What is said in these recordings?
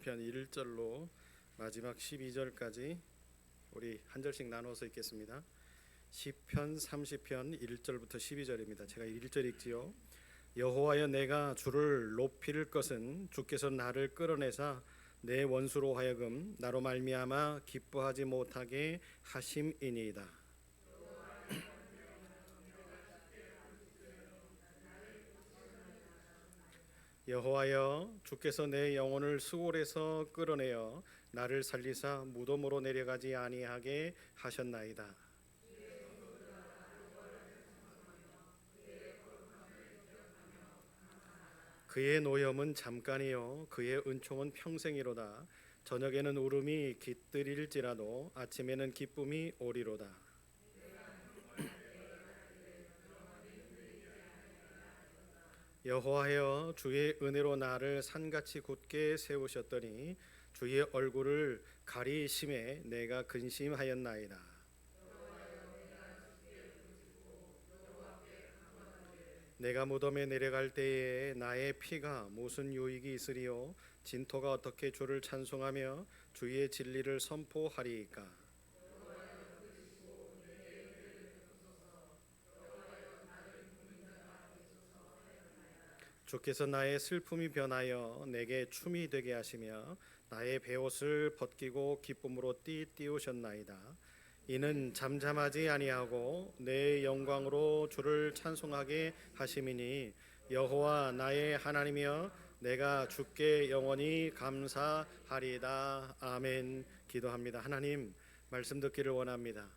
30편 1절로 마지막 12절까지 우리 한 절씩 나눠서 읽겠습니다. 시편 30편 1절부터 12절입니다. 제가 1절 읽지요. 여호와여, 내가 주를 높일 것은 주께서 나를 끌어내사 내 원수로 하여금 나로 말미암아 기뻐하지 못하게 하심이니이다. 여호와여, 주께서 내 영혼을 수골에서 끌어내어 나를 살리사 무덤으로 내려가지 아니하게 하셨나이다. 그의 노염은 잠깐이요 그의 은총은 평생이로다. 저녁에는 울음이 깃들일지라도 아침에는 기쁨이 오리로다. 여호와여, 주의 은혜로 나를 산같이 굳게 세우셨더니 주의 얼굴을 가리심에 내가 근심하였나이다. 내가 무덤에 내려갈 때에 나의 피가 무슨 유익이 있으리요? 진토가 어떻게 주를 찬송하며 주의 진리를 선포하리이까? 주께서 나의 슬픔이 변하여 내게 춤이 되게 하시며 나의 베옷을 벗기고 기쁨으로 띠우셨나이다. 이는 잠잠하지 아니하고 내 영광으로 주를 찬송하게 하심이니 여호와 나의 하나님이여 내가 주께 영원히 감사하리이다. 아멘. 기도합니다. 하나님, 말씀 듣기를 원합니다.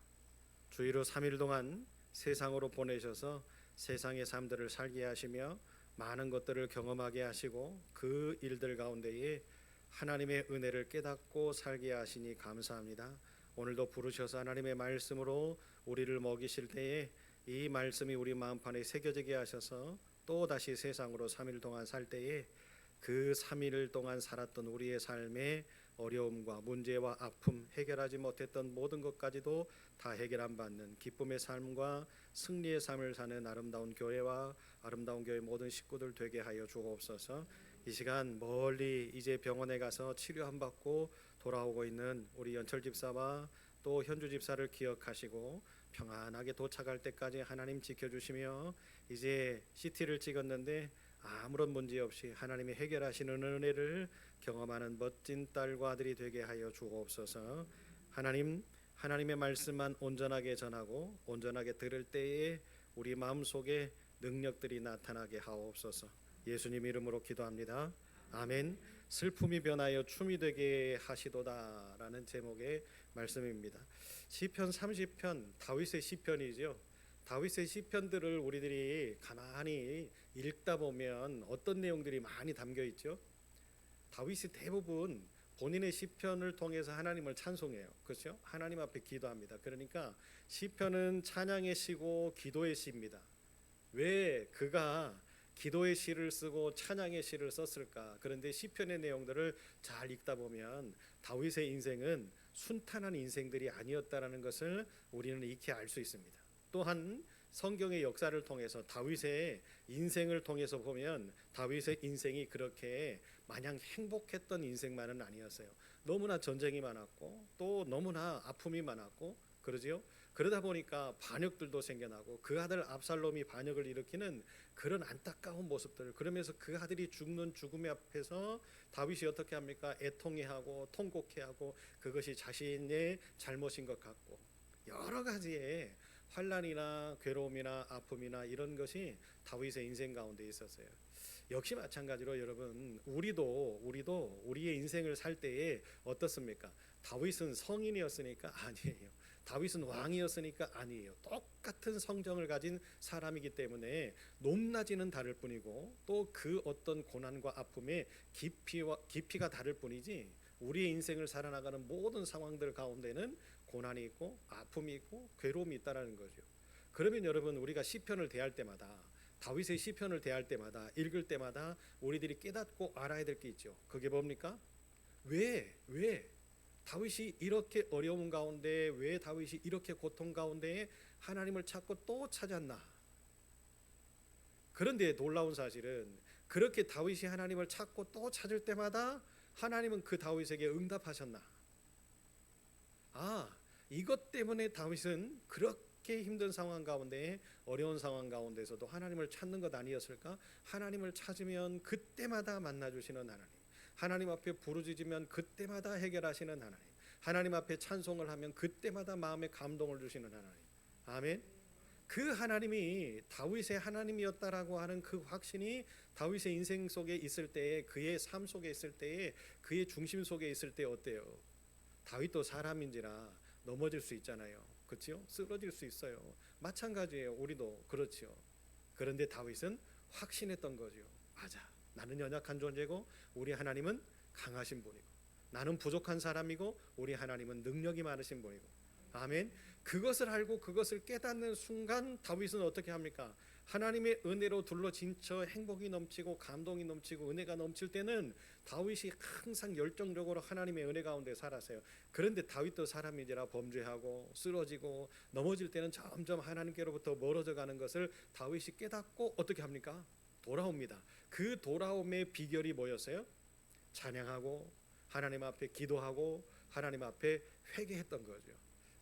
주의로 3일 동안 세상으로 보내셔서 세상의 삶들을 살게 하시며 많은 것들을 경험하게 하시고 그 일들 가운데에 하나님의 은혜를 깨닫고 살게 하시니 감사합니다. 오늘도 부르셔서 하나님의 말씀으로 우리를 먹이실 때에 이 말씀이 우리 마음판에 새겨지게 하셔서 또 다시 세상으로 3일 동안 살 때에 그 3일 동안 살았던 우리의 삶의 어려움과 문제와 아픔, 해결하지 못했던 모든 것까지도 다 해결 안 받는 기쁨의 삶과 승리의 삶을 사는 아름다운 교회와 아름다운 교회 모든 식구들 되게 하여 주옵소서. 이 시간 멀리 이제 병원에 가서 치료 안 받고 돌아오고 있는 우리 연철 집사와 또 현주 집사를 기억하시고 평안하게 도착할 때까지 하나님 지켜주시며 이제 CT를 찍었는데 아무런 문제 없이 하나님이 해결하시는 은혜를 경험하는 멋진 딸과 아들이 되게 하여 주옵소서. 하나님, 하나님의 말씀만 온전하게 전하고 온전하게 들을 때에 우리 마음속에 능력들이 나타나게 하옵소서. 예수님 이름으로 기도합니다. 아멘. 슬픔이 변하여 춤이 되게 하시도다 라는 제목의 말씀입니다. 시편 30편 다윗의 시편이죠. 다윗의 시편들을 우리들이 가만히 읽다 보면 어떤 내용들이 많이 담겨 있죠. 다윗이 대부분 본인의 시편을 통해서 하나님을 찬송해요. 그렇죠? 하나님 앞에 기도합니다. 그러니까 시편은 찬양의 시고 기도의 시입니다. 왜 그가 기도의 시를 쓰고 찬양의 시를 썼을까? 그런데 시편의 내용들을 잘 읽다 보면 다윗의 인생은 순탄한 인생들이 아니었다라는 것을 우리는 익히 알 수 있습니다. 또한 성경의 역사를 통해서 다윗의 인생을 통해서 보면 다윗의 인생이 그렇게 마냥 행복했던 인생만은 아니었어요. 너무나 전쟁이 많았고 또 너무나 아픔이 많았고 그러지요. 그러다 보니까 반역들도 생겨나고 그 아들 압살롬이 반역을 일으키는 그런 안타까운 모습들, 그러면서 그 아들이 죽는 죽음의 앞에서 다윗이 어떻게 합니까? 애통해하고 통곡해하고 그것이 자신의 잘못인 것 같고 여러 가지의 환난이나 괴로움이나 아픔이나 이런 것이 다윗의 인생 가운데 있었어요. 역시 마찬가지로 여러분 우리도 우리의 인생을 살 때에 어떻습니까? 다윗은 성인이었으니까 아니에요. 다윗은 왕이었으니까 아니에요. 똑같은 성정을 가진 사람이기 때문에 높낮이는 다를 뿐이고 또 그 어떤 고난과 아픔의 깊이가 다를 뿐이지 우리의 인생을 살아나가는 모든 상황들 가운데는 고난이 있고 아픔이 있고 괴로움이 있다라는 거죠. 그러면 여러분 우리가 시편을 대할 때마다 다윗의 시편을 대할 때마다 읽을 때마다 우리들이 깨닫고 알아야 될 게 있죠. 그게 뭡니까? 왜 다윗이 이렇게 어려운 가운데 왜 다윗이 이렇게 고통 가운데 하나님을 찾고 또 찾았나? 그런데 놀라운 사실은 그렇게 다윗이 하나님을 찾고 또 찾을 때마다 하나님은 그 다윗에게 응답하셨나? 이것 때문에 다윗은 그렇게 힘든 상황 가운데, 어려운 상황 가운데서도 하나님을 찾는 것 아니었을까? 하나님을 찾으면 그때마다 만나주시는 하나님, 하나님 앞에 부르짖으면 그때마다 해결하시는 하나님, 하나님 앞에 찬송을 하면 그때마다 마음에 감동을 주시는 하나님. 아멘. 그 하나님이 다윗의 하나님이었다라고 하는 그 확신이 다윗의 인생 속에 있을 때에, 그의 삶 속에 있을 때에, 그의 중심 속에 있을 때 어때요? 다윗도 사람인지라 넘어질 수 있잖아요. 그렇죠? 쓰러질 수 있어요. 마찬가지예요. 우리도 그렇죠. 그런데 다윗은 확신했던 거죠. 맞아. 나는 연약한 존재고 우리 하나님은 강하신 분이고, 나는 부족한 사람이고 우리 하나님은 능력이 많으신 분이고. 아멘. 그것을 알고 그것을 깨닫는 순간 다윗은 어떻게 합니까? 하나님의 은혜로 둘러진 저 행복이 넘치고 감동이 넘치고 은혜가 넘칠 때는 다윗이 항상 열정적으로 하나님의 은혜 가운데 살았어요. 그런데 다윗도 사람이지라 범죄하고 쓰러지고 넘어질 때는 점점 하나님께로부터 멀어져 가는 것을 다윗이 깨닫고 어떻게 합니까? 돌아옵니다. 그 돌아옴의 비결이 뭐였어요? 찬양하고 하나님 앞에 기도하고 하나님 앞에 회개했던 거죠.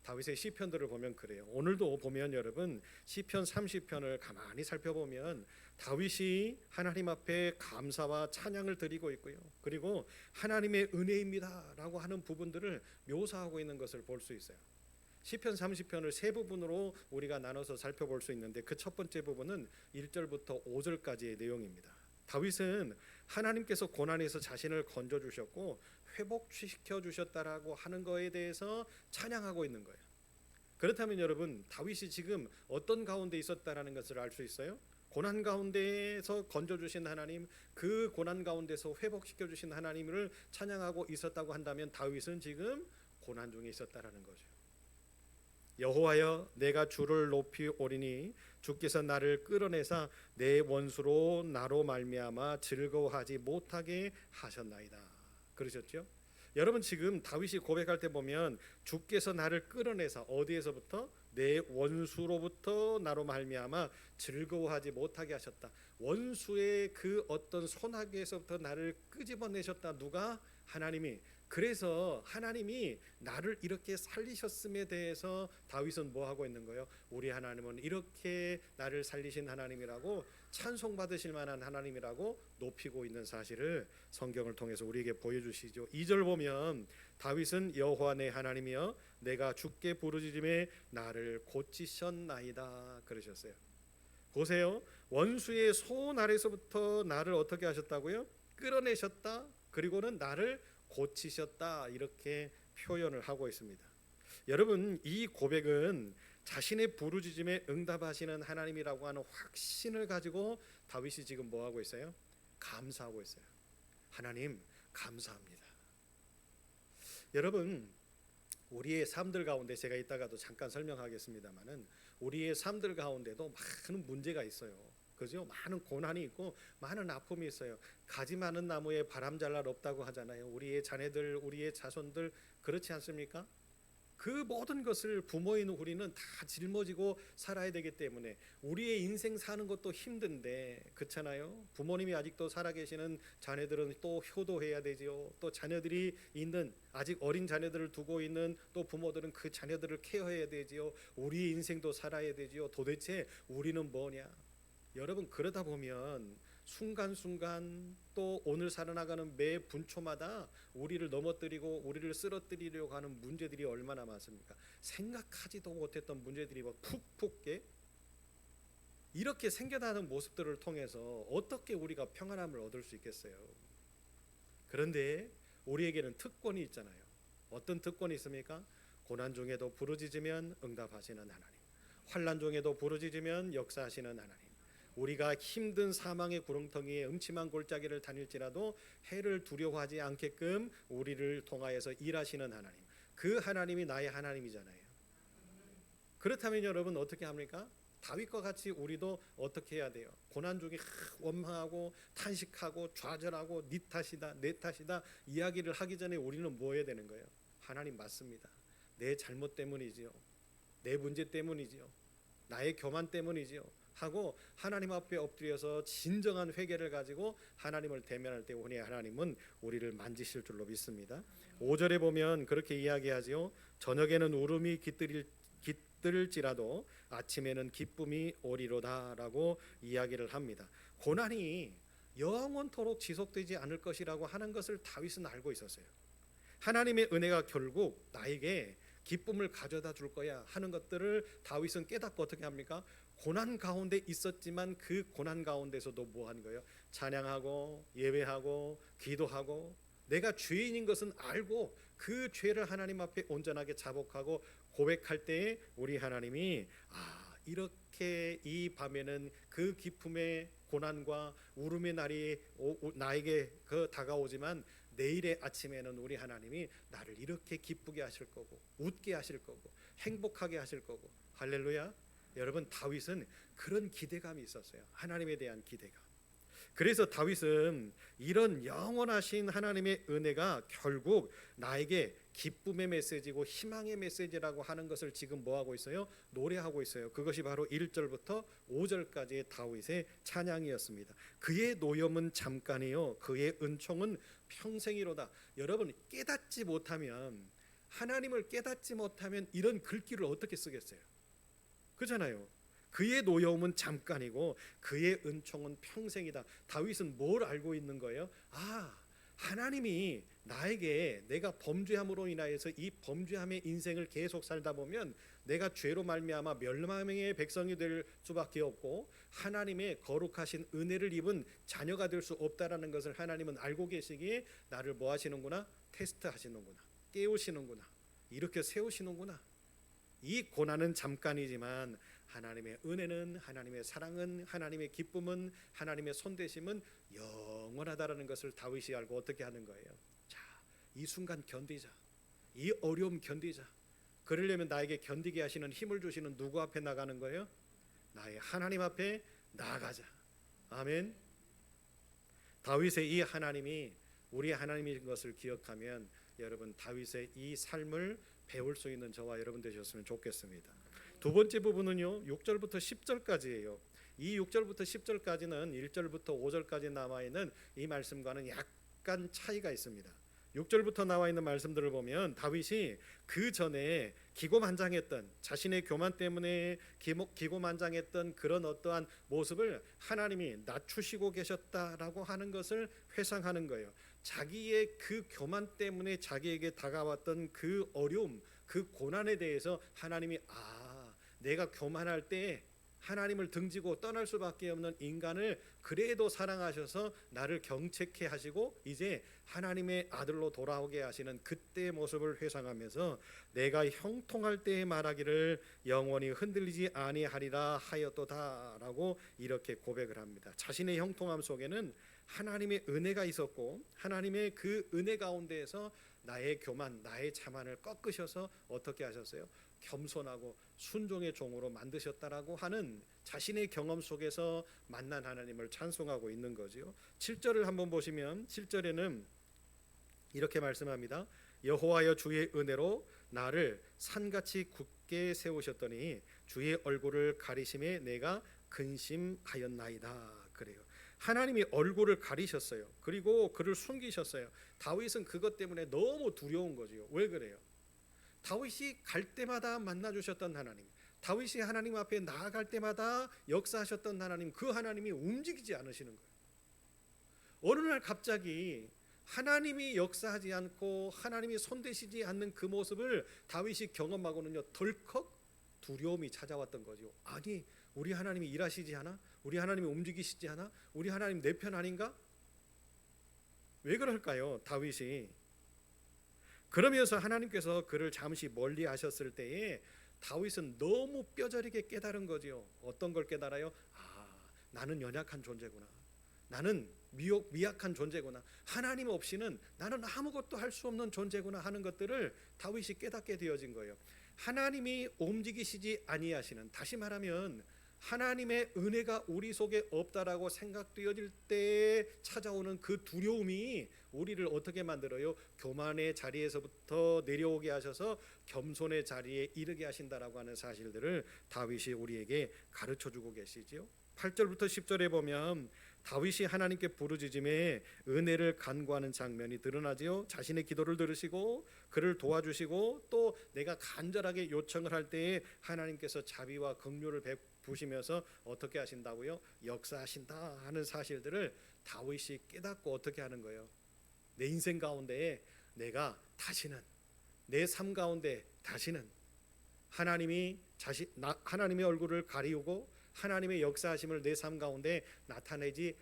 다윗의 시편들을 보면 그래요. 오늘도 보면 여러분 시편 30편을 가만히 살펴보면 다윗이 하나님 앞에 감사와 찬양을 드리고 있고요. 그리고 하나님의 은혜입니다라고 하는 부분들을 묘사하고 있는 것을 볼 수 있어요. 시편 30편을 세 부분으로 우리가 나눠서 살펴볼 수 있는데, 그 첫 번째 부분은 1절부터 5절까지의 내용입니다. 다윗은 하나님께서 고난에서 자신을 건져 주셨고 회복시켜 주셨다라고 하는 거에 대해서 찬양하고 있는 거예요. 그렇다면 여러분, 다윗이 지금 어떤 가운데 있었다라는 것을 알 수 있어요? 고난 가운데에서 건져 주신 하나님, 그 고난 가운데서 회복시켜 주신 하나님을 찬양하고 있었다고 한다면 다윗은 지금 고난 중에 있었다라는 거죠. 여호와여, 내가 주를 높이 오리니 주께서 나를 끌어내사 내 원수로 나로 말미암아 즐거워하지 못하게 하셨나이다. 그러셨죠? 여러분, 지금 다윗이 고백할 때 보면 주께서 나를 끌어내사, 어디에서부터? 내 원수로부터 나로 말미암아 즐거워하지 못하게 하셨다. 원수의 그 어떤 손아귀에서부터 나를 끄집어내셨다. 누가? 하나님이. 그래서 하나님이 나를 이렇게 살리셨음에 대해서 다윗은 뭐 하고 있는 거예요? 우리 하나님은 이렇게 나를 살리신 하나님이라고, 찬송받으실 만한 하나님이라고 높이고 있는 사실을 성경을 통해서 우리에게 보여주시죠. 2절 보면 다윗은 여호와 내 하나님이여 내가 주께 부르짖음에 나를 고치셨나이다 그러셨어요. 보세요. 원수의 손 아래서부터 나를 어떻게 하셨다고요? 끌어내셨다. 그리고는 나를 고치셨다, 이렇게 표현을 하고 있습니다. 여러분, 이 고백은 자신의 부르짖음에 응답하시는 하나님이라고 하는 확신을 가지고 다윗이 지금 뭐 하고 있어요? 감사하고 있어요. 하나님 감사합니다. 여러분, 우리의 삶들 가운데 제가 이따가도 잠깐 설명하겠습니다만은 우리의 삶들 가운데도 많은 문제가 있어요. 그죠? 많은 고난이 있고 많은 아픔이 있어요. 가지 많은 나무에 바람 잘 날 없다고 하잖아요. 우리의 자녀들, 우리의 자손들, 그렇지 않습니까? 그 모든 것을 부모인 우리는 다 짊어지고 살아야 되기 때문에 우리의 인생 사는 것도 힘든데, 그렇잖아요. 부모님이 아직도 살아계시는 자녀들은 또 효도해야 되지요. 또 자녀들이 있는, 아직 어린 자녀들을 두고 있는 또 부모들은 그 자녀들을 케어해야 되지요. 우리 인생도 살아야 되지요. 도대체 우리는 뭐냐? 여러분, 그러다 보면 순간순간 또 오늘 살아나가는 매 분초마다 우리를 넘어뜨리고 우리를 쓰러뜨리려고 하는 문제들이 얼마나 많습니까? 생각하지도 못했던 문제들이 막 푹푹게 이렇게 생겨나는 모습들을 통해서 어떻게 우리가 평안함을 얻을 수 있겠어요? 그런데 우리에게는 특권이 있잖아요. 어떤 특권이 있습니까? 고난 중에도 부르짖으면 응답하시는 하나님, 환난 중에도 부르짖으면 역사하시는 하나님, 우리가 힘든 사망의 구렁텅이에 음침한 골짜기를 다닐지라도 해를 두려워하지 않게끔 우리를 통하여서 일하시는 하나님, 그 하나님이 나의 하나님이잖아요. 그렇다면 여러분 어떻게 합니까? 다윗과 같이 우리도 어떻게 해야 돼요? 고난 중에 원망하고 탄식하고 좌절하고 네 탓이다 내 탓이다 이야기를 하기 전에 우리는 뭐 해야 되는 거예요? 하나님 맞습니다. 내 잘못 때문이지요. 내 문제 때문이지요. 나의 교만 때문이지요. 하고 하나님 앞에 엎드려서 진정한 회개를 가지고 하나님을 대면할 때 우리 하나님은 우리를 만지실 줄로 믿습니다. 5절에 보면 그렇게 이야기하지요. 저녁에는 울음이 깃들지라도 아침에는 기쁨이 오리로다라고 이야기를 합니다. 고난이 영원토록 지속되지 않을 것이라고 하는 것을 다윗은 알고 있었어요. 하나님의 은혜가 결국 나에게 기쁨을 가져다 줄 거야 하는 것들을 다윗은 깨닫고 어떻게 합니까? 고난 가운데 있었지만 그 고난 가운데서도 뭐 하는 거예요? 찬양하고 예배하고 기도하고 내가 죄인인 것은 알고 그 죄를 하나님 앞에 온전하게 자복하고 고백할 때에 우리 하나님이 이렇게 이 밤에는 그 기쁨의 고난과 울음의 날이 나에게 다가오지만 내일의 아침에는 우리 하나님이 나를 이렇게 기쁘게 하실 거고 웃게 하실 거고 행복하게 하실 거고 할렐루야. 여러분 다윗은 그런 기대감이 있었어요. 하나님에 대한 기대감. 그래서 다윗은 이런 영원하신 하나님의 은혜가 결국 나에게 기쁨의 메시지고 희망의 메시지라고 하는 것을 지금 뭐하고 있어요? 노래하고 있어요. 그것이 바로 1절부터 5절까지의 다윗의 찬양이었습니다. 그의 노염은 잠깐이요 그의 은총은 평생이로다. 여러분 깨닫지 못하면 하나님을 깨닫지 못하면 이런 글귀를 어떻게 쓰겠어요? 그렇잖아요. 그의 노여움은 잠깐이고 그의 은총은 평생이다. 다윗은 뭘 알고 있는 거예요? 하나님이 나에게 내가 범죄함으로 인하여서 이 범죄함의 인생을 계속 살다 보면 내가 죄로 말미암아 멸망의 백성이 될 수밖에 없고 하나님의 거룩하신 은혜를 입은 자녀가 될 수 없다라는 것을 하나님은 알고 계시기에 나를 뭐 하시는구나? 테스트 하시는구나. 깨우시는구나. 이렇게 세우시는구나. 이 고난은 잠깐이지만 하나님의 은혜는, 하나님의 사랑은, 하나님의 기쁨은, 하나님의 손대심은 영원하다라는 것을 다윗이 알고 어떻게 하는 거예요? 자, 이 순간 견디자. 이 어려움 견디자. 그러려면 나에게 견디게 하시는 힘을 주시는 누구 앞에 나가는 거예요? 나의 하나님 앞에 나아가자. 아멘. 다윗의 이 하나님이 우리 하나님인 것을 기억하면 여러분 다윗의 이 삶을 배울 수 있는 저와 여러분 되셨으면 좋겠습니다. 두 번째 부분은요 6절부터 10절까지예요. 이 6절부터 10절까지는 1절부터 5절까지 남아있는 이 말씀과는 약간 차이가 있습니다. 6절부터 나와 있는 말씀들을 보면 다윗이 그 전에 기고만장했던 자신의 교만 때문에 기고만장했던 그런 어떠한 모습을 하나님이 낮추시고 계셨다라고 하는 것을 회상하는 거예요. 자기의 그 교만 때문에 자기에게 다가왔던 그 어려움, 그 고난에 대해서 하나님이 내가 교만할 때 하나님을 등지고 떠날 수밖에 없는 인간을 그래도 사랑하셔서 나를 경책케 하시고 이제 하나님의 아들로 돌아오게 하시는 그때의 모습을 회상하면서 내가 형통할 때에 말하기를 영원히 흔들리지 아니하리라 하였도다라고 이렇게 고백을 합니다. 자신의 형통함 속에는 하나님의 은혜가 있었고 하나님의 그 은혜 가운데에서 나의 교만, 나의 자만을 꺾으셔서 어떻게 하셨어요? 겸손하고 순종의 종으로 만드셨다라고 하는 자신의 경험 속에서 만난 하나님을 찬송하고 있는 거지요. 7절을 한번 보시면 7절에는 이렇게 말씀합니다. 여호와여 주의 은혜로 나를 산같이 굳게 세우셨더니 주의 얼굴을 가리심에 내가 근심하였나이다. 그래요. 하나님이 얼굴을 가리셨어요. 그리고 그를 숨기셨어요. 다윗은 그것 때문에 너무 두려운 거지요. 왜 그래요? 다윗이 갈 때마다 만나주셨던 하나님, 다윗이 하나님 앞에 나아갈 때마다 역사하셨던 하나님, 그 하나님이 움직이지 않으시는 거예요. 어느 날 갑자기 하나님이 역사하지 않고 하나님이 손대시지 않는 그 모습을 다윗이 경험하고는요 덜컥 두려움이 찾아왔던 거죠. 아니 우리 하나님이 일하시지 않아? 우리 하나님이 움직이시지 않아? 우리 하나님 내 편 아닌가? 왜 그럴까요? 다윗이 그러면서 하나님께서 그를 잠시 멀리 하셨을 때에 다윗은 너무 뼈저리게 깨달은 거지요. 어떤 걸 깨달아요? 나는 연약한 존재구나. 나는 미약한 존재구나. 하나님 없이는 나는 아무것도 할 수 없는 존재구나 하는 것들을 다윗이 깨닫게 되어진 거예요. 하나님이 움직이시지 아니하시는, 다시 말하면 하나님의 은혜가 우리 속에 없다라고 생각되어질 때 찾아오는 그 두려움이 우리를 어떻게 만들어요? 교만의 자리에서부터 내려오게 하셔서 겸손의 자리에 이르게 하신다라고 하는 사실들을 다윗이 우리에게 가르쳐주고 계시지요. 8절부터 10절에 보면 다윗이 하나님께 부르짖음에 은혜를 간구하는 장면이 드러나지요. 자신의 기도를 들으시고 그를 도와주시고 또 내가 간절하게 요청을 할 때에 하나님께서 자비와 긍휼을 베푸시면서 어떻게 하신다고요? 역사하신다 하는 사실들을 다윗이 깨닫고 어떻게 하는 거예요? 내 인생 가운데 내가 다시는, 내 삶 가운데 다시는 하나님의 얼굴을 가리우고 하나님의 역사하심을 내 삶 가운데 나타내지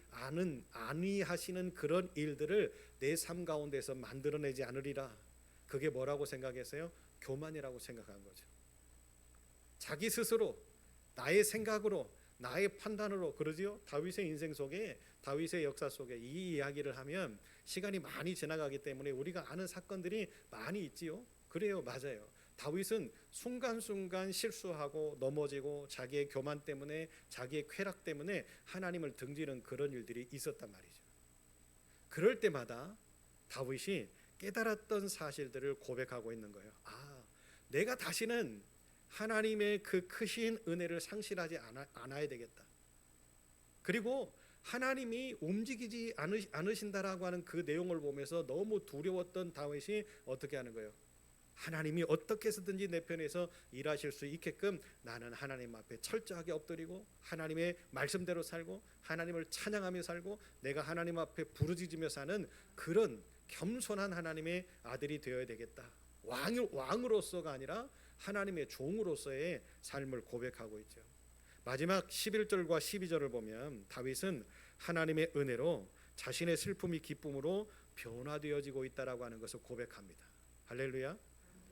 아니하시는 그런 일들을 내 삶 가운데서 만들어내지 않으리라. 그게 뭐라고 생각했어요? 교만이라고 생각한 거죠. 자기 스스로 나의 생각으로 나의 판단으로 그러지요. 다윗의 인생 속에, 다윗의 역사 속에 이 이야기를 하면 시간이 많이 지나가기 때문에 우리가 아는 사건들이 많이 있지요. 그래요, 맞아요. 다윗은 순간순간 실수하고 넘어지고 자기의 교만 때문에, 자기의 쾌락 때문에 하나님을 등지는 그런 일들이 있었단 말이죠. 그럴 때마다 다윗이 깨달았던 사실들을 고백하고 있는 거예요. 내가 다시는 하나님의 그 크신 은혜를 상실하지 않아야 되겠다. 그리고 하나님이 움직이지 않으신다라고 하는 그 내용을 보면서 너무 두려웠던 다윗이 어떻게 하는 거예요? 하나님이 어떻게 해서든지 내 편에서 일하실 수 있게끔 나는 하나님 앞에 철저하게 엎드리고 하나님의 말씀대로 살고 하나님을 찬양하며 살고 내가 하나님 앞에 부르짖으며 사는 그런 겸손한 하나님의 아들이 되어야 되겠다. 왕으로서가 아니라 하나님의 종으로서의 삶을 고백하고 있죠. 마지막 11절과 12절을 보면 다윗은 하나님의 은혜로 자신의 슬픔이 기쁨으로 변화되어지고 있다라고 하는 것을 고백합니다. 할렐루야.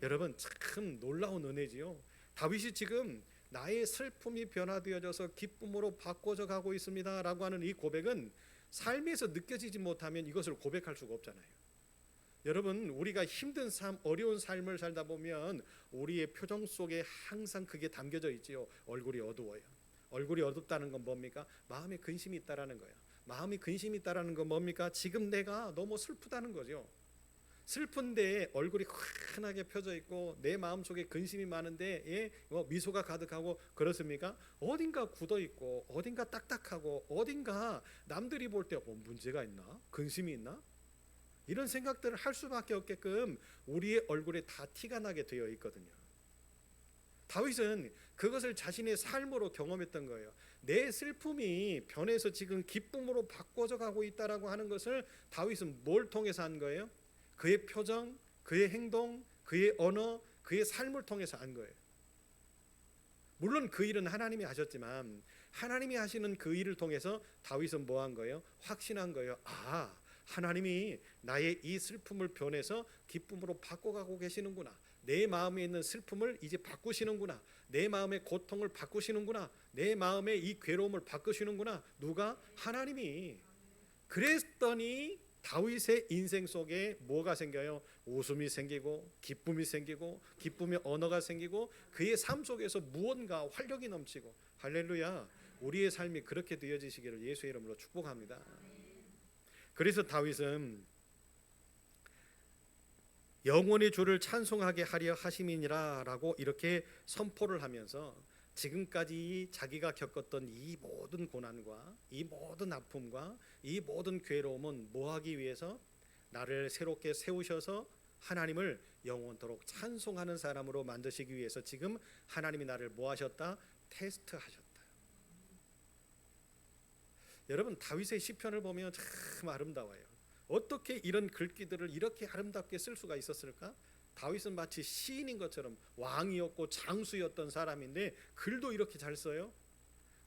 여러분, 참 놀라운 은혜지요. 다윗이 지금 나의 슬픔이 변화되어져서 기쁨으로 바꿔져 가고 있습니다 라고 하는 이 고백은 삶에서 느껴지지 못하면 이것을 고백할 수가 없잖아요. 여러분, 우리가 힘든 삶, 어려운 삶을 살다 보면 우리의 표정 속에 항상 그게 담겨져 있지요. 얼굴이 어두워요. 얼굴이 어둡다는 건 뭡니까? 마음에 근심이 있다라는 거예요. 마음이 근심이 있다라는 건 뭡니까? 지금 내가 너무 슬프다는 거죠. 슬픈데 얼굴이 환하게 펴져 있고 내 마음속에 근심이 많은데 미소가 가득하고 그렇습니까? 어딘가 굳어 있고 어딘가 딱딱하고 어딘가 남들이 볼 때 문제가 있나? 근심이 있나? 이런 생각들을 할 수밖에 없게끔 우리의 얼굴에 다 티가 나게 되어 있거든요. 다윗은 그것을 자신의 삶으로 경험했던 거예요. 내 슬픔이 변해서 지금 기쁨으로 바꿔져 가고 있다라고 하는 것을 다윗은 뭘 통해서 한 거예요? 그의 표정, 그의 행동, 그의 언어, 그의 삶을 통해서 한 거예요. 물론 그 일은 하나님이 하셨지만 하나님이 하시는 그 일을 통해서 다윗은 뭐 한 거예요? 확신한 거예요. 하나님이 나의 이 슬픔을 변해서 기쁨으로 바꿔가고 계시는구나. 내 마음에 있는 슬픔을 이제 바꾸시는구나. 내 마음의 고통을 바꾸시는구나. 내 마음의 이 괴로움을 바꾸시는구나. 누가? 하나님이. 그랬더니 다윗의 인생 속에 뭐가 생겨요? 웃음이 생기고 기쁨이 생기고 기쁨의 언어가 생기고 그의 삶 속에서 무언가 활력이 넘치고 할렐루야. 우리의 삶이 그렇게 되어지시기를 예수의 이름으로 축복합니다. 그래서 다윗은 영원히 주를 찬송하게 하려 하심이니라 라고 이렇게 선포를 하면서 지금까지 자기가 겪었던 이 모든 고난과 이 모든 아픔과 이 모든 괴로움은 뭐하기 위해서? 나를 새롭게 세우셔서 하나님을 영원토록 찬송하는 사람으로 만드시기 위해서 지금 하나님이 나를 뭐 하셨다? 테스트하셨다. 여러분, 다윗의 시편을 보면 참 아름다워요. 어떻게 이런 글귀들을 이렇게 아름답게 쓸 수가 있었을까? 다윗은 마치 시인인 것처럼 왕이었고 장수였던 사람인데 글도 이렇게 잘 써요.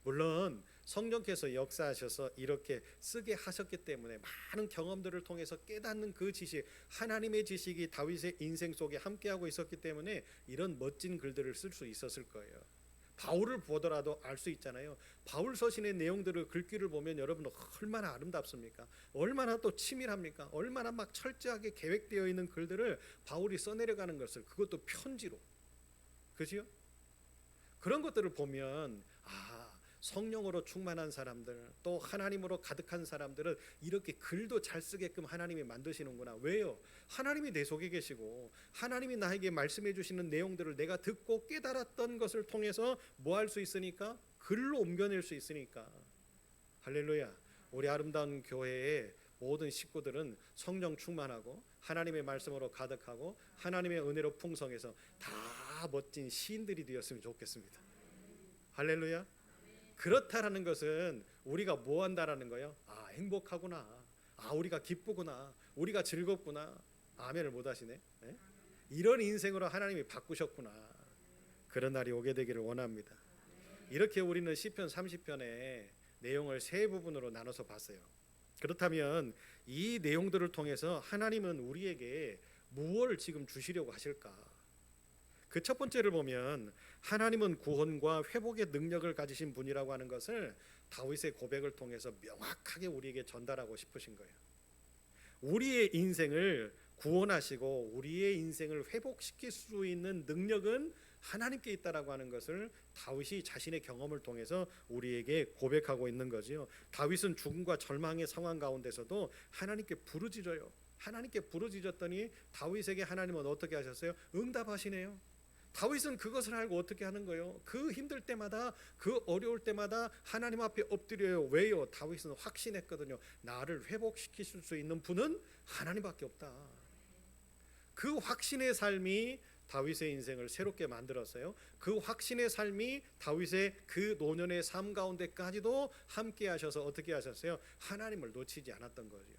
물론 성령께서 역사하셔서 이렇게 쓰게 하셨기 때문에 많은 경험들을 통해서 깨닫는 그 지식, 하나님의 지식이 다윗의 인생 속에 함께하고 있었기 때문에 이런 멋진 글들을 쓸 수 있었을 거예요. 바울을 보더라도 알 수 있잖아요. 바울 서신의 내용들을 글귀를 보면 여러분 얼마나 아름답습니까? 얼마나 또 치밀합니까? 얼마나 막 철저하게 계획되어 있는 글들을 바울이 써내려가는 것을 그것도 편지로, 그죠? 그런 것들을 보면 성령으로 충만한 사람들, 또 하나님으로 가득한 사람들은 이렇게 글도 잘 쓰게끔 하나님이 만드시는구나. 왜요? 하나님이 내 속에 계시고 하나님이 나에게 말씀해 주시는 내용들을 내가 듣고 깨달았던 것을 통해서 뭐 할 수 있으니까? 글로 옮겨낼 수 있으니까. 할렐루야. 우리 아름다운 교회의 모든 식구들은 성령 충만하고 하나님의 말씀으로 가득하고 하나님의 은혜로 풍성해서 다 멋진 시인들이 되었으면 좋겠습니다. 할렐루야. 그렇다라는 것은 우리가 뭐 한다라는 거예요? 아, 행복하구나. 아, 우리가 기쁘구나. 우리가 즐겁구나. 아멘을 못 하시네. 네? 이런 인생으로 하나님이 바꾸셨구나. 그런 날이 오게 되기를 원합니다. 이렇게 우리는 시편 30편의 내용을 세 부분으로 나눠서 봤어요. 그렇다면 이 내용들을 통해서 하나님은 우리에게 무엇을 지금 주시려고 하실까? 그 첫 번째를 보면 하나님은 구원과 회복의 능력을 가지신 분이라고 하는 것을 다윗의 고백을 통해서 명확하게 우리에게 전달하고 싶으신 거예요. 우리의 인생을 구원하시고 우리의 인생을 회복시킬 수 있는 능력은 하나님께 있다라고 하는 것을 다윗이 자신의 경험을 통해서 우리에게 고백하고 있는 거지요. 다윗은 죽음과 절망의 상황 가운데서도 하나님께 부르짖어요. 하나님께 부르짖었더니 다윗에게 하나님은 어떻게 하셨어요? 응답하시네요. 다윗은 그것을 알고 어떻게 하는 거예요? 그 힘들 때마다, 그 어려울 때마다 하나님 앞에 엎드려요. 왜요? 다윗은 확신했거든요. 나를 회복시키실 수 있는 분은 하나님밖에 없다. 그 확신의 삶이 다윗의 인생을 새롭게 만들었어요. 그 확신의 삶이 다윗의 그 노년의 삶 가운데까지도 함께 하셔서 어떻게 하셨어요? 하나님을 놓치지 않았던 거죠.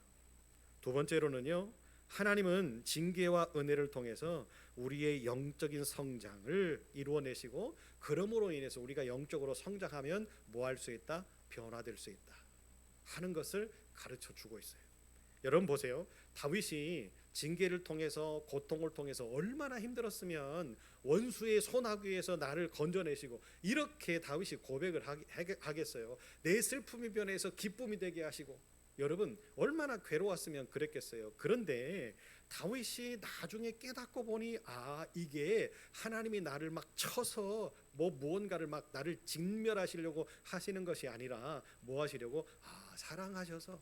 두 번째로는요, 하나님은 징계와 은혜를 통해서 우리의 영적인 성장을 이루어내시고 그러므로 인해서 우리가 영적으로 성장하면 뭐 할 수 있다? 변화될 수 있다 하는 것을 가르쳐 주고 있어요. 여러분 보세요. 다윗이 징계를 통해서 고통을 통해서 얼마나 힘들었으면 원수의 손아귀에서 나를 건져내시고 이렇게 다윗이 고백을 하겠어요. 내 슬픔이 변해서 기쁨이 되게 하시고 여러분 얼마나 괴로웠으면 그랬겠어요. 그런데 다윗이 나중에 깨닫고 보니 아 이게 하나님이 나를 막 쳐서 무언가를 막 나를 진멸하시려고 하시는 것이 아니라 뭐 하시려고 아 사랑하셔서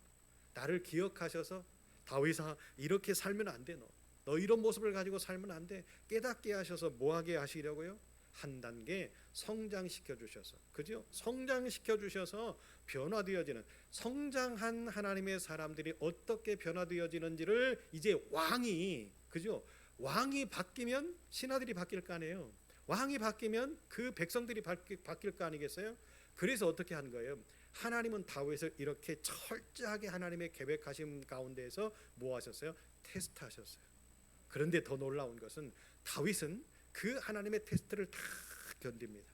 나를 기억하셔서 다윗아 이렇게 살면 안 돼. 너 이런 모습을 가지고 살면 안 돼. 깨닫게 하셔서 뭐하게 하시려고요? 한 단계 성장시켜 주셔서 그죠? 성장시켜 주셔서 변화되어지는 성장한 하나님의 사람들이 어떻게 변화되어지는지를 이제 왕이 그죠? 왕이 바뀌면 신하들이 바뀔 거 아니에요. 왕이 바뀌면 그 백성들이 바뀔 거 아니겠어요? 그래서 어떻게 한 거예요? 하나님은 다윗을 이렇게 철저하게 하나님의 계획하심 가운데에서 뭐 하셨어요? 테스트하셨어요. 그런데 더 놀라운 것은 다윗은 그 하나님의 테스트를 다 견딥니다.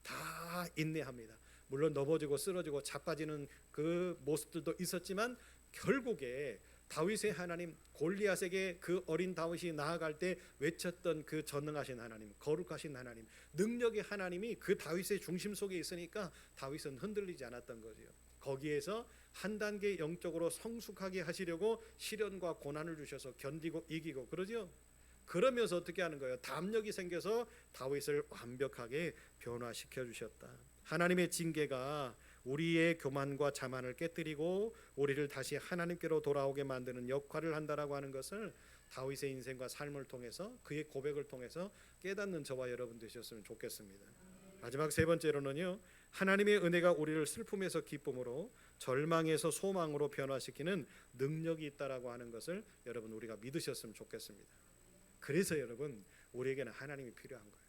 다 인내합니다. 물론 넘어지고 쓰러지고 자빠지는 그 모습들도 있었지만 결국에 다윗의 하나님 골리앗에게 그 어린 다윗이 나아갈 때 외쳤던 그 전능하신 하나님, 거룩하신 하나님, 능력의 하나님이 그 다윗의 중심 속에 있으니까 다윗은 흔들리지 않았던 거죠. 거기에서 한 단계 영적으로 성숙하게 하시려고 시련과 고난을 주셔서 견디고 이기고 그러죠. 그러면서 어떻게 하는 거예요? 담력이 생겨서 다윗을 완벽하게 변화시켜 주셨다. 하나님의 징계가 우리의 교만과 자만을 깨뜨리고 우리를 다시 하나님께로 돌아오게 만드는 역할을 한다라고 하는 것을 다윗의 인생과 삶을 통해서 그의 고백을 통해서 깨닫는 저와 여러분 되셨으면 좋겠습니다. 마지막 세 번째로는요, 하나님의 은혜가 우리를 슬픔에서 기쁨으로 절망에서 소망으로 변화시키는 능력이 있다라고 하는 것을 여러분 우리가 믿으셨으면 좋겠습니다. 그래서 여러분 우리에게는 하나님이 필요한 거예요.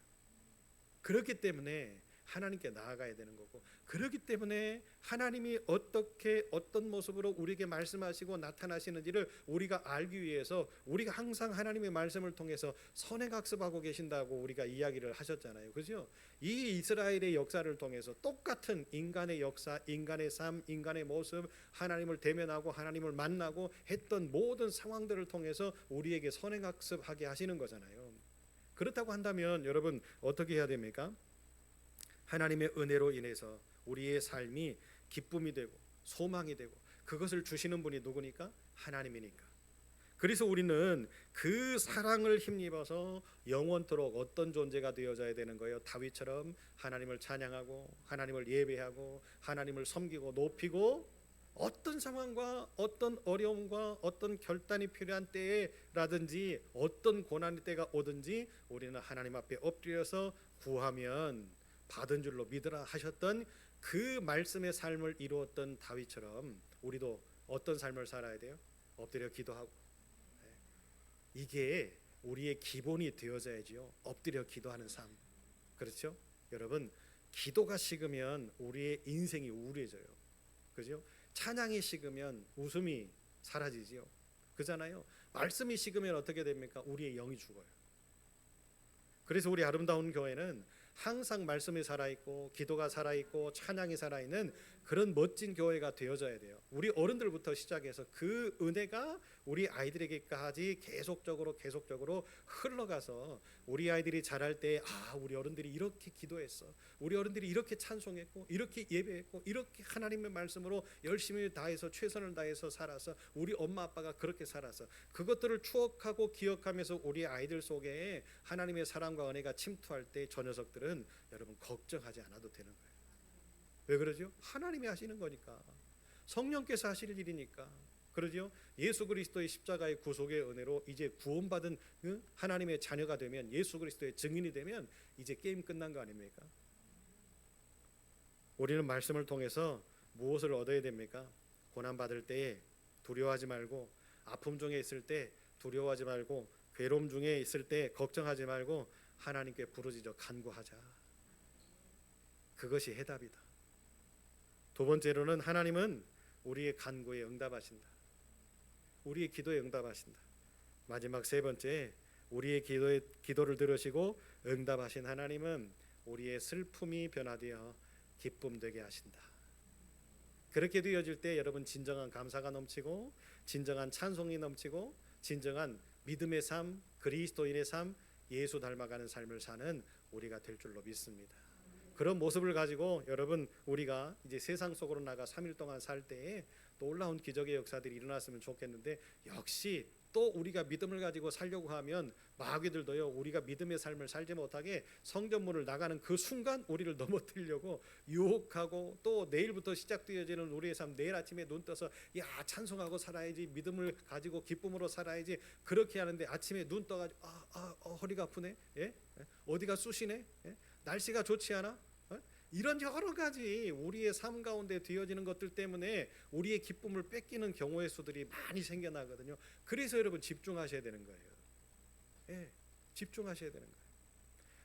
그렇기 때문에 하나님께 나아가야 되는 거고 그렇기 때문에 하나님이 어떻게 어떤 모습으로 우리에게 말씀하시고 나타나시는지를 우리가 알기 위해서 우리가 항상 하나님의 말씀을 통해서 선행학습하고 계신다고 우리가 이야기를 하셨잖아요. 그죠? 이 이스라엘의 역사를 통해서 똑같은 인간의 역사, 인간의 삶, 인간의 모습, 하나님을 대면하고 하나님을 만나고 했던 모든 상황들을 통해서 우리에게 선행학습하게 하시는 거잖아요. 그렇다고 한다면 여러분 어떻게 해야 됩니까? 하나님의 은혜로 인해서 우리의 삶이 기쁨이 되고 소망이 되고 그것을 주시는 분이 누구니까? 하나님이니까. 그래서 우리는 그 사랑을 힘입어서 영원토록 어떤 존재가 되어져야 되는 거예요. 다윗처럼 하나님을 찬양하고 하나님을 예배하고 하나님을 섬기고 높이고, 어떤 상황과 어떤 어려움과 어떤 결단이 필요한 때라든지 어떤 고난의 때가 오든지 우리는 하나님 앞에 엎드려서 구하면 받은 줄로 믿으라 하셨던 그 말씀의 삶을 이루었던 다윗처럼 우리도 어떤 삶을 살아야 돼요? 엎드려 기도하고. 이게 우리의 기본이 되어져야지요. 엎드려 기도하는 삶. 그렇죠? 여러분, 기도가 식으면 우리의 인생이 우울해져요. 그죠? 찬양이 식으면 웃음이 사라지지요. 그잖아요. 말씀이 식으면 어떻게 됩니까? 우리의 영이 죽어요. 그래서 우리 아름다운 교회는 항상 말씀이 살아있고 기도가 살아있고 찬양이 살아있는 그런 멋진 교회가 되어져야 돼요. 우리 어른들부터 시작해서 그 은혜가 우리 아이들에게까지 계속적으로 흘러가서 우리 아이들이 자랄 때 우리 어른들이 이렇게 기도했어, 우리 어른들이 이렇게 찬송했고 이렇게 예배했고 이렇게 하나님의 말씀으로 열심히 다해서 최선을 다해서 살아서 우리 엄마 아빠가 그렇게 살아서 그것들을 추억하고 기억하면서 우리 아이들 속에 하나님의 사랑과 은혜가 침투할 때 저 녀석들은 여러분 걱정하지 않아도 되는 거예요. 왜 그러죠? 하나님이 하시는 거니까, 성령께서 하실 일이니까. 그러죠? 예수 그리스도의 십자가의 구속의 은혜로 이제 구원받은 하나님의 자녀가 되면, 예수 그리스도의 증인이 되면 이제 게임 끝난 거 아닙니까? 우리는 말씀을 통해서 무엇을 얻어야 됩니까? 고난 받을 때에 두려워하지 말고, 아픔 중에 있을 때 두려워하지 말고, 괴로움 중에 있을 때 걱정하지 말고 하나님께 부르짖어 간구하자. 그것이 해답이다. 두 번째로는 하나님은 우리의 간구에 응답하신다. 우리의 기도에 응답하신다. 마지막 세 번째, 우리의 기도를 들으시고 응답하신 하나님은 우리의 슬픔이 변화되어 기쁨 되게 하신다. 그렇게 되어질 때 여러분 진정한 감사가 넘치고, 진정한 찬송이 넘치고, 진정한 믿음의 삶, 그리스도인의 삶, 예수 닮아가는 삶을 사는 우리가 될 줄로 믿습니다. 그런 모습을 가지고 여러분 우리가 이제 세상 속으로 나가 3일 동안 살 때에 놀라운 기적의 역사들이 일어났으면 좋겠는데, 역시 또 우리가 믿음을 가지고 살려고 하면 마귀들도요, 우리가 믿음의 삶을 살지 못하게 성전문을 나가는 그 순간 우리를 넘어뜨리려고 유혹하고, 또 내일부터 시작되어지는 우리의 삶, 내일 아침에 눈 떠서 찬송하고 살아야지, 믿음을 가지고 기쁨으로 살아야지, 그렇게 하는데 아침에 눈 떠가지고 허리가 아프네, 어디가 쑤시네, 날씨가 좋지 않아, 이런 여러 가지 우리의 삶 가운데 되어지는 것들 때문에 우리의 기쁨을 뺏기는 경우의 수들이 많이 생겨나거든요. 그래서 여러분 집중하셔야 되는 거예요. 집중하셔야 되는 거예요.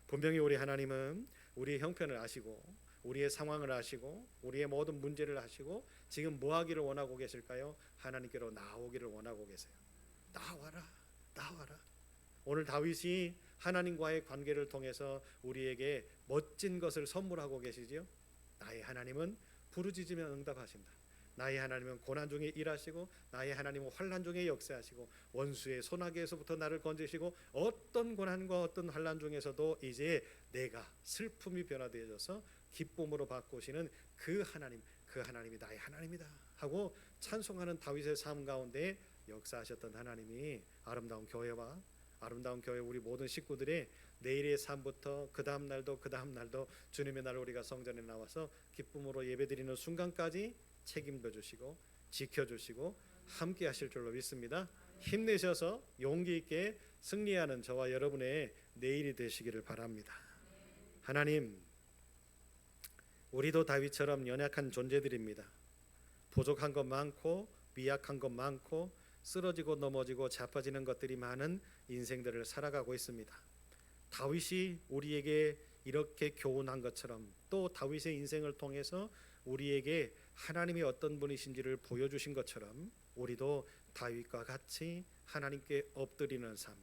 분명히 우리 하나님은 우리의 형편을 아시고, 우리의 상황을 아시고, 우리의 모든 문제를 아시고, 지금 뭐 하기를 원하고 계실까요? 하나님께로 나오기를 원하고 계세요. 나와라. 오늘 다윗이 하나님과의 관계를 통해서 우리에게 멋진 것을 선물하고 계시지요. 나의 하나님은 부르짖으면 응답하신다. 나의 하나님은 고난 중에 일하시고, 나의 하나님은 환난 중에 역사하시고, 원수의 손아귀에서부터 나를 건지시고, 어떤 고난과 어떤 환난 중에서도 이제 내가 슬픔이 변화되어져서 기쁨으로 바꾸시는 그 하나님이 나의 하나님이다 하고 찬송하는 다윗의 삶 가운데 역사하셨던 하나님이 아름다운 교회와 아름다운 교회 우리 모든 식구들의 내일의 삶부터 그 다음 날도 주님의 날 우리가 성전에 나와서 기쁨으로 예배드리는 순간까지 책임져 주시고 지켜주시고 함께 하실 줄로 믿습니다. 힘내셔서 용기 있게 승리하는 저와 여러분의 내일이 되시기를 바랍니다. 하나님, 우리도 다윗처럼 연약한 존재들입니다. 부족한 것 많고 미약한 것 많고 쓰러지고 넘어지고 자빠지는 것들이 많은 인생들을 살아가고 있습니다. 다윗이 우리에게 이렇게 교훈한 것처럼, 또 다윗의 인생을 통해서 우리에게 하나님이 어떤 분이신지를 보여주신 것처럼 우리도 다윗과 같이 하나님께 엎드리는 삶,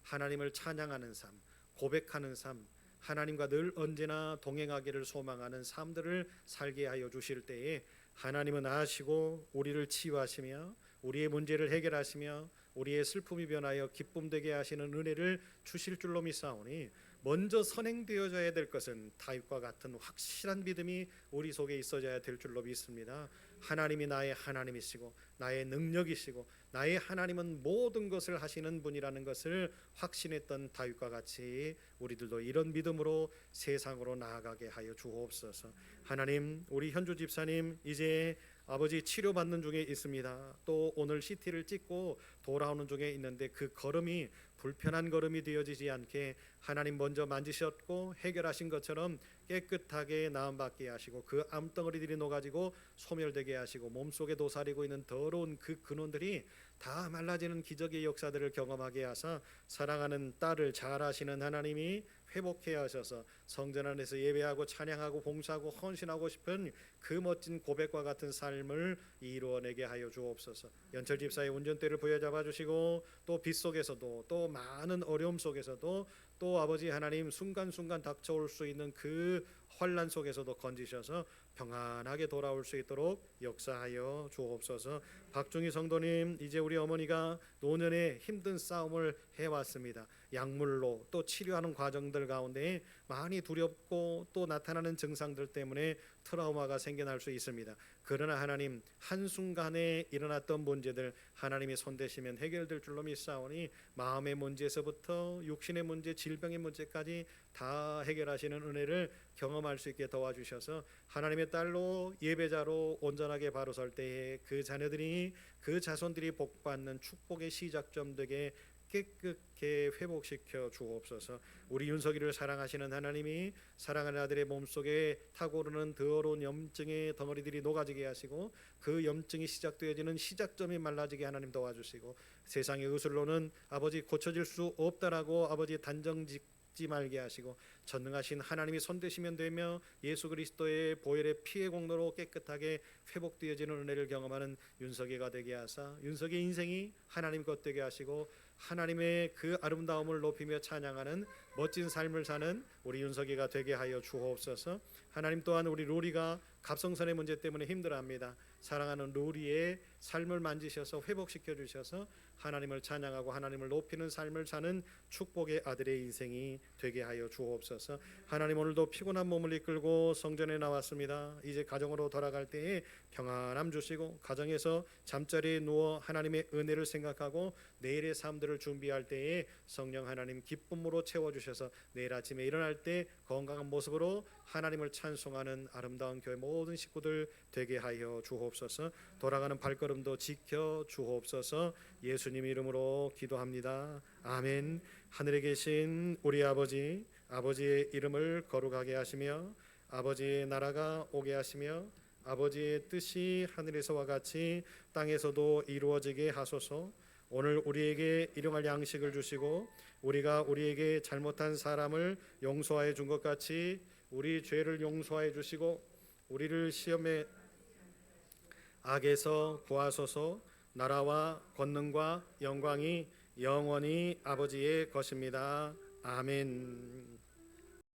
하나님을 찬양하는 삶, 고백하는 삶, 하나님과 늘 언제나 동행하기를 소망하는 삶들을 살게 하여 주실 때에 하나님은 아시고 우리를 치유하시며 우리의 문제를 해결하시며 우리의 슬픔이 변하여 기쁨 되게 하시는 은혜를 주실 줄로 믿사오니, 먼저 선행되어져야 될 것은 다윗과 같은 확실한 믿음이 우리 속에 있어져야 될 줄로 믿습니다. 하나님이 나의 하나님이시고 나의 능력이시고 나의 하나님은 모든 것을 하시는 분이라는 것을 확신했던 다윗과 같이 우리들도 이런 믿음으로 세상으로 나아가게 하여 주옵소서. 하나님, 우리 현주 집사님 이제 아버지 치료받는 중에 있습니다. 또 오늘 CT를 찍고 돌아오는 중에 있는데 그 걸음이 불편한 걸음이 되어지지 않게 하나님 먼저 만지셨고 해결하신 것처럼 깨끗하게 나음받게 하시고 그 암덩어리들이 녹아지고 소멸되게 하시고 몸속에 도사리고 있는 더러운 그 근원들이 다 말라지는 기적의 역사들을 경험하게 하사 사랑하는 딸을 잘 아시는 하나님이 회복해 하셔서 성전 안에서 예배하고 찬양하고 봉사하고 헌신하고 싶은 그 멋진 고백과 같은 삶을 이루어내게 하여 주옵소서. 연철 집사의 운전대를 부여잡아 주시고 또 빗 속에서도 또 많은 어려움 속에서도 또 아버지 하나님 순간순간 닥쳐올 수 있는 그 환난 속에서도 건지셔서 평안하게 돌아올 수 있도록 역사하여 주옵소서. 박중희 성도님, 이제 우리 어머니가 노년에 힘든 싸움을 해왔습니다. 약물로 또 치료하는 과정들 가운데 많이 두렵고 또 나타나는 증상들 때문에 트라우마가 생겨날 수 있습니다. 그러나 하나님, 한순간에 일어났던 문제들 하나님이 손대시면 해결될 줄로 믿사오니 마음의 문제에서부터 육신의 문제, 질병의 문제까지 다 해결하시는 은혜를 경험할 수 있게 도와주셔서 하나님의 딸로 예배자로 온전하게 바로 설 때에 그 자녀들이 그 자손들이 복받는 축복의 시작점 되게 깨끗하게 회복시켜 주옵소서. 우리 윤석이를 사랑하시는 하나님이 사랑하는 아들의 몸속에 타고르는 더러운 염증의 덩어리들이 녹아지게 하시고 그 염증이 시작되어지는 시작점이 말라지게 하나님 도와주시고 세상의 의술로는 아버지 고쳐질 수 없다라고 아버지 단정짓지 말게 하시고 전능하신 하나님이 손대시면 되며 예수 그리스도의 보혈의 피의 공로로 깨끗하게 회복되어지는 은혜를 경험하는 윤석이가 되게 하사 윤석의 인생이 하나님 것 되게 하시고 하나님의 그 아름다움을 높이며 찬양하는 멋진 삶을 사는 우리 윤석이가 되게 하여 주옵소서. 하나님 또한 우리 루리가 갑성선의 문제 때문에 힘들어합니다. 사랑하는 루리의 삶을 만지셔서 회복시켜 주셔서 하나님을 찬양하고 하나님을 높이는 삶을 사는 축복의 아들의 인생이 되게 하여 주옵소서. 하나님, 오늘도 피곤한 몸을 이끌고 성전에 나왔습니다. 이제 가정으로 돌아갈 때에 평안함 주시고 가정에서 잠자리에 누워 하나님의 은혜를 생각하고 내일의 삶들을 준비할 때에 성령 하나님 기쁨으로 채워주셔서 내일 아침에 일어날 때 건강한 모습으로 하나님을 찬송하는 아름다운 교회 모든 식구들 되게 하여 주옵소서. 돌아가는 발걸음도 지켜 주옵소서. 예수님 이름으로 기도합니다. 아멘. 하늘에 계신 우리 아버지, 아버지의 이름을 거룩하게 하시며 아버지의 나라가 오게 하시며 아버지의 뜻이 하늘에서와 같이 땅에서도 이루어지게 하소서. 오늘 우리에게 일용할 양식을 주시고 우리가 우리에게 잘못한 사람을 용서하여 준 것 같이 우리 죄를 용서하여 주시고 우리를 시험에 악에서 구하소서. 나라와 권능과 영광이 영원히 아버지의 것입니다. 아멘.